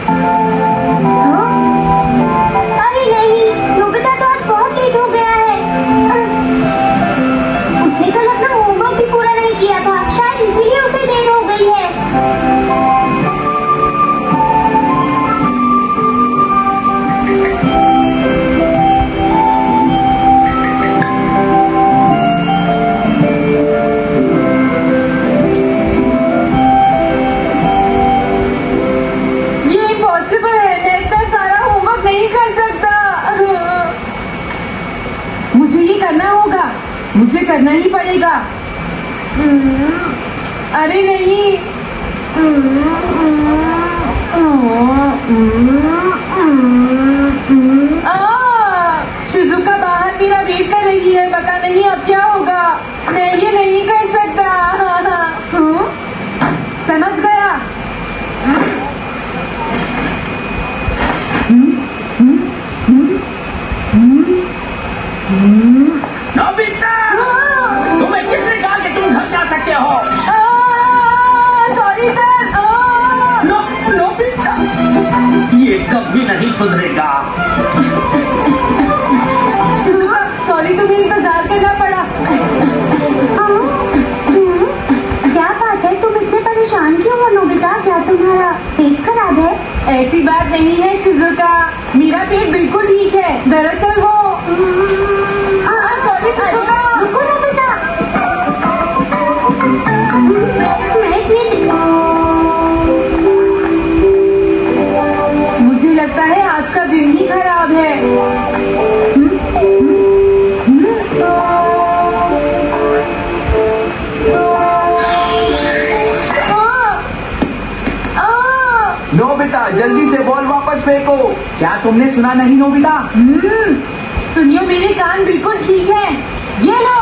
हाँ? अरे नहीं, नोबिता तो आज बहुत लेट हो गया है। उसने कल अपना होमवर्क भी पूरा नहीं किया था, शायद इसीलिए उसे देर हो गई है। मुझे करना ही पड़ेगा। अरे नहीं। शिजुका बाहर मेरा वेट कर रही है, पता नहीं अब क्या होगा। मैं ये नहीं कर सकता। समझ गया। नोबिता, तुम्हें किसने कहा कि तुम घर जा सकते हो? Sorry sir. नोबिता, ये कभी नहीं सुधरेगा। शिजुका, सॉरी, तुम्हें इंतजार करना पड़ा। क्या बात है, तुम इतने परेशान क्यों हो नोबिता? क्या तुम्हारा पेट खराब है? ऐसी बात नहीं है शिजुका, मेरा पेट बिल्कुल ठीक है। दरअसल वो सॉरी शिजुका। रुको नोबिता, मुझे लगता है आज का दिन ही खराब है। नोबिता, जल्दी से बॉल वापस फेंको। क्या तुमने सुना नहीं नोबिता? सुनियो, मेरे कान बिल्कुल ठीक है। ये लो।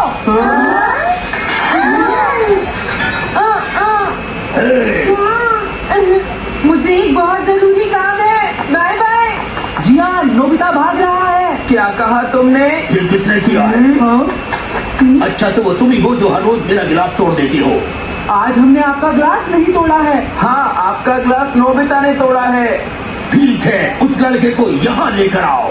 मुझे एक बहुत जरूरी काम है। Bye bye. जी हाँ, नोबिता भाग रहा है। क्या कहा तुमने? ये किसने किया है? अच्छा, तो वो तुम ही हो जो हर रोज मेरा गिलास तोड़ देती हो। आज हमने आपका ग्लास नहीं तोड़ा है। हाँ, आपका ग्लास नोबिता ने तोड़ा है। ठीक है, उस लड़के को यहाँ लेकर आओ।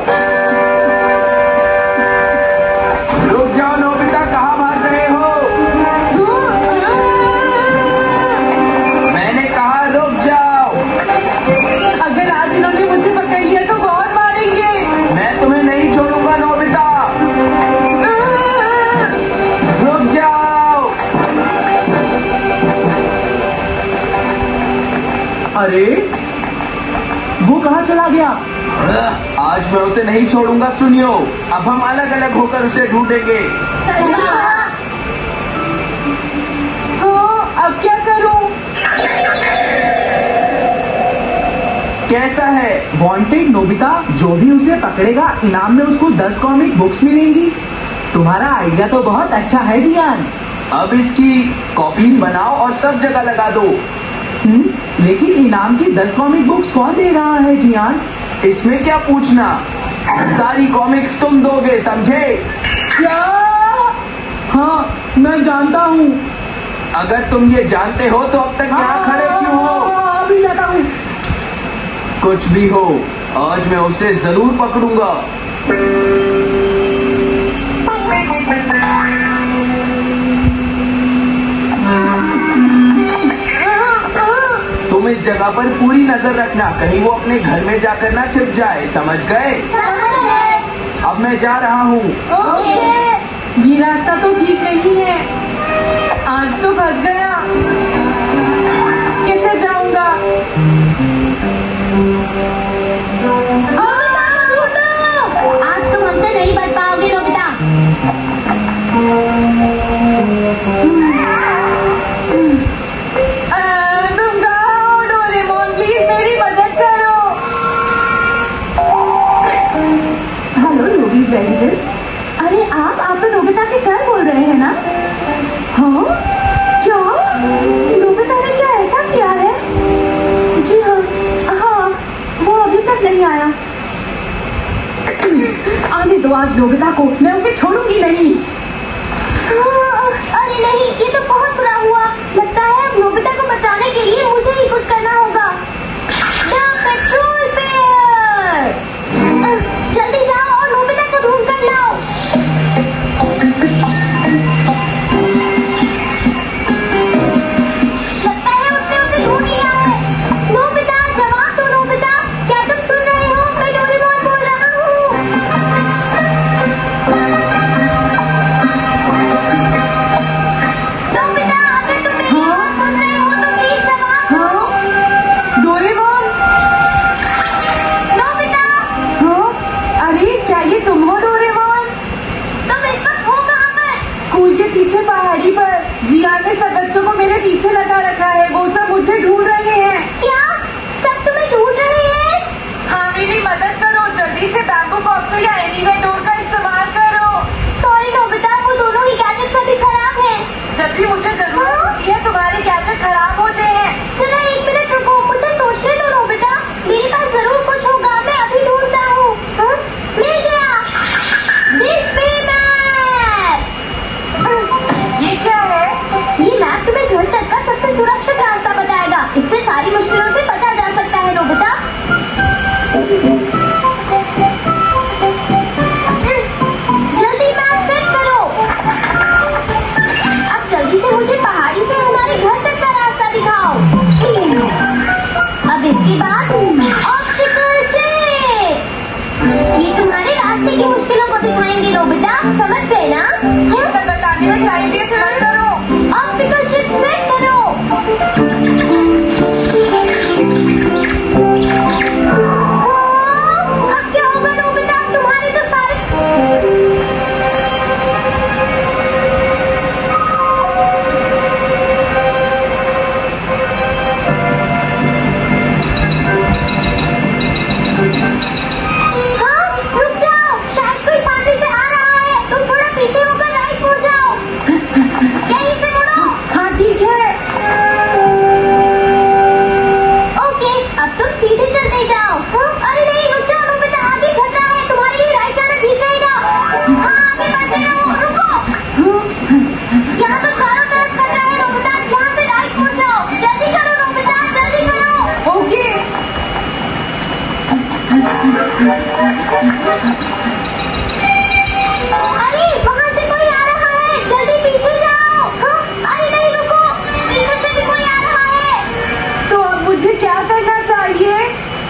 रुक जाओ नोबिता, कहाँ भाग रहे हो? मैंने कहा रुक जाओ। अगर आज इन्होंने मुझे पकड़ लिया तो बहुत मारेंगे। मैं तुम्हें नहीं छोड़ूंगा नोबिता, रुक जाओ। अरे वो कहाँ चला गया? आज मैं उसे नहीं छोड़ूंगा। सुनियो, अब हम अलग अलग होकर उसे ढूंढेंगे। हाँ, अब क्या करूं? कैसा है वांटेड नोबिता? जो भी उसे पकड़ेगा इनाम में उसको 10 कॉमिक बुक्स मिलेंगी। तुम्हारा आइडिया तो बहुत अच्छा है जियान। अब इसकी कॉपीज बनाओ और सब जगह लगा दो। लेकिन इनाम की 10 कॉमिक बुक्स कौन दे रहा है जियान? इसमें क्या पूछना, सारी कॉमिक्स तुम दोगे, समझे? क्या? हाँ, मैं जानता हूँ। अगर तुम ये जानते हो तो अब तक यहाँ खड़े क्यों हो? अभी जाता हूँ। कुछ भी हो, आज मैं उसे जरूर पकड़ूंगा। तुम इस जगह पर पूरी नजर रखना, कहीं वो अपने घर में जाकर ना छिप जाए, समझ गए? अब मैं जा रहा हूँ। ये रास्ता तो ठीक नहीं है। आज तो फंस गया। कैसे जाऊंगा? आज तुम हमसे नहीं बच पाओगे नोबिता। तुम कहाँ हो डोरेमोन? प्लीज मेरी मदद करो। हेलो नोबीज रेजिडेंस। अरे आप तो नोबिता के सर बोल रहे हैं ना? हाँ? क्या? नोबिता ने क्या ऐसा किया है? जी हाँ, हाँ, वो अभी तक नहीं आया। आने दो आज नोबिता को, मैं उसे छोड़ूंगी नहीं। अरे नहीं, ये तो बहुत बुरा हुआ। लगता है अब नोबिता को बचाने के लिए मुझे ही कुछ करना होगा। द पेट्रोल बात ऑब्स्टिकल चिप्स। ये तुम्हारे रास्ते की मुश्किलों को दिखाएंगे नोबिता, समझ गए ना? ये सब बताने में टाइम वेस्ट मत करो। ऑब्स्टिकल चिप्स सेट करो। अब क्या होगा नोबिता, तुम्हारे तो सारे हाँ, रुक जाओ, शायद कोई सामने से आ रहा है। तुम थोड़ा पीछे होकर राइट मुड़ जाओ। यहीं से मुड़ो। हाँ ठीक है। ओके, अब तुम सीधे चलते जाओ। हाँ? अरे नहीं, रुक जाओ नोबिता, आगे खतरा है, तुम्हारे लिए राइट जाना ठीक रहेगा। हाँ, आगे बढ़ते रहो, रुको। यहाँ तो चारों तरफ खतरा है नोबिता, यहाँ से राइट मुड़ जाओ। जल्दी करो नोबिता, जल्दी करो। ओके। अरे वहाँ से कोई आ रहा है, जल्दी पीछे जाओ। हाँ? अरे नहीं, रुको, पीछे से भी कोई आ रहा है। तो अब मुझे क्या करना चाहिए?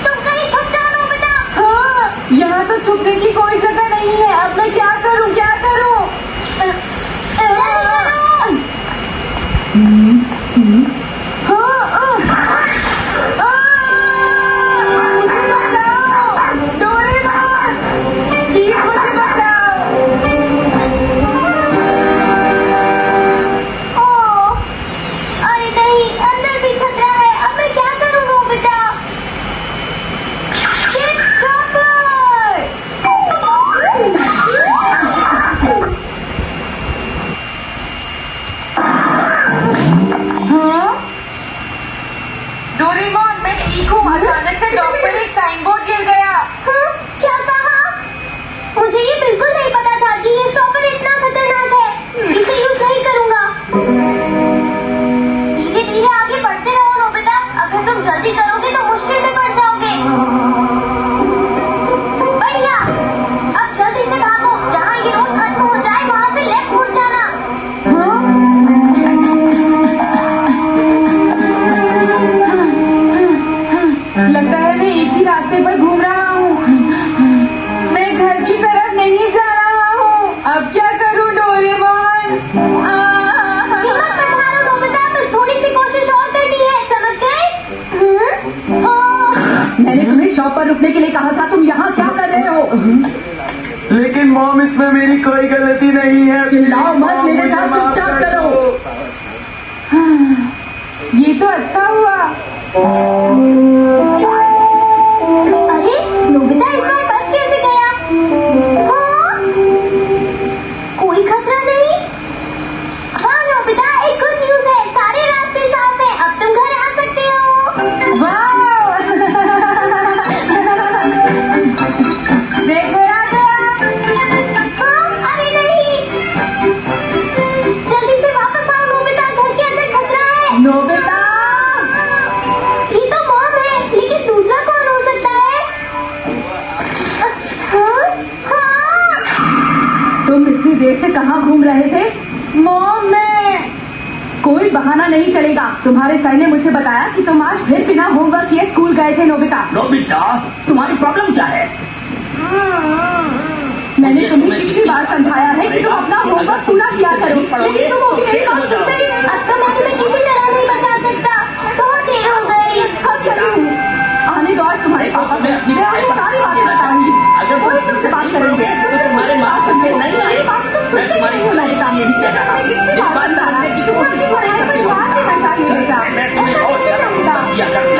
तुम कहीं छुप जाओ नोबिता। हाँ, यहाँ तो छुपने की कोई जगह नहीं है। अब मैं क्या करूँ, क्या करूँ? मुझे बचाओ, डोरेमोन, प्लीज मुझे बचाओ। ओह, अरे नहीं, अंदर भी खतरा है। अब मैं क्या करूँ नोबिता? Chip stopper. हाँ? डोरेमोन, मैं ठीक हूँ। अचानक से डॉग पर एक साइन बोर्ड गिर गया। हाँ? क्या कहा? मुझे ये बिल्कुल नहीं पता था कि ये स्टॉपर इतना खतरनाक है। इसे यूज नहीं करूँगा। धीरे धीरे आगे बढ़ते रहो नोबिता, अगर तुम जल्दी करोगे तो मुश्किल में पड़ जाओगे। बढ़िया, अब जल्दी से भागो, जहाँ ये रोड खत्म हो जाए वहाँ से लेफ्ट मुड़ जाना। लगता है मैं एक ही रास्ते पर घूम रहा हूँ। मैं घर की तरफ नहीं जा रहा हूँ। अब क्या करूँ डोरेमोन? हिम्मत मत हारो नोबिता, बस थोड़ी सी कोशिश और करनी है, समझ गए? ओह, मैंने तुम्हें शॉप पर रुकने के लिए कहा था, तुम यहाँ क्या कर रहे हो? लेकिन मॉम, इसमें मेरी कोई गलती नहीं है। चिल्लाओ मत, मेरे साथ चुपचाप चलो। ये तो अच्छा हुआ। अरे नोबिता इस बार बच कैसे गया? हाँ? कोई खतरा नहीं। हाँ नोबिता, एक गुड न्यूज है, सारे रास्ते साफ हैं, अब तुम घर आ सकते हो। वाह! मैं घर आ गया। हाँ? अरे नहीं, जल्दी से वापस आओ नोबिता, घर के अंदर खतरा है। नोबिता, ये तो मॉम है, लेकिन दूसरा कौन हो सकता है? हाँ? हाँ? तुम इतनी देर से कहाँ घूम रहे थे? मॉम, मैं कोई बहाना नहीं चलेगा। तुम्हारे सर ने मुझे बताया कि तुम आज फिर बिना होमवर्क किए स्कूल गए थे। नोबिता, नोबिता, तुम्हारी प्रॉब्लम क्या है? मैंने तुम्हें कितनी बार समझाया है कि तुम अपना होमवर्क पूरा किया करो, लेकिन तुम होगी मेरी बात सुनते ही नहीं। अब तो मैं तुम्हें किसी तरह नहीं बचा सकता, बहुत देर हो गई। अब क्या करूं? आने दो आज तुम्हारे पापा को, मैं आपको सारी बातें बताऊंगी। अगर वही तुमसे बात करेंगे। तो तुम्हारे बात सुनते नहीं मेरी आएगी। बात तुम सुनते ही तुम्हारी नहीं हो। नोबिता, यही कहना था। मैं कितनी मेरी बार बात समझा रहा सुनने की है तो कि कोशिश मुझे पढ़ाई पर ध्यान देना चाहिए बेटा। मैं तुम्हें ऐसा और कैसे ज्यादा चलेगा? किया करता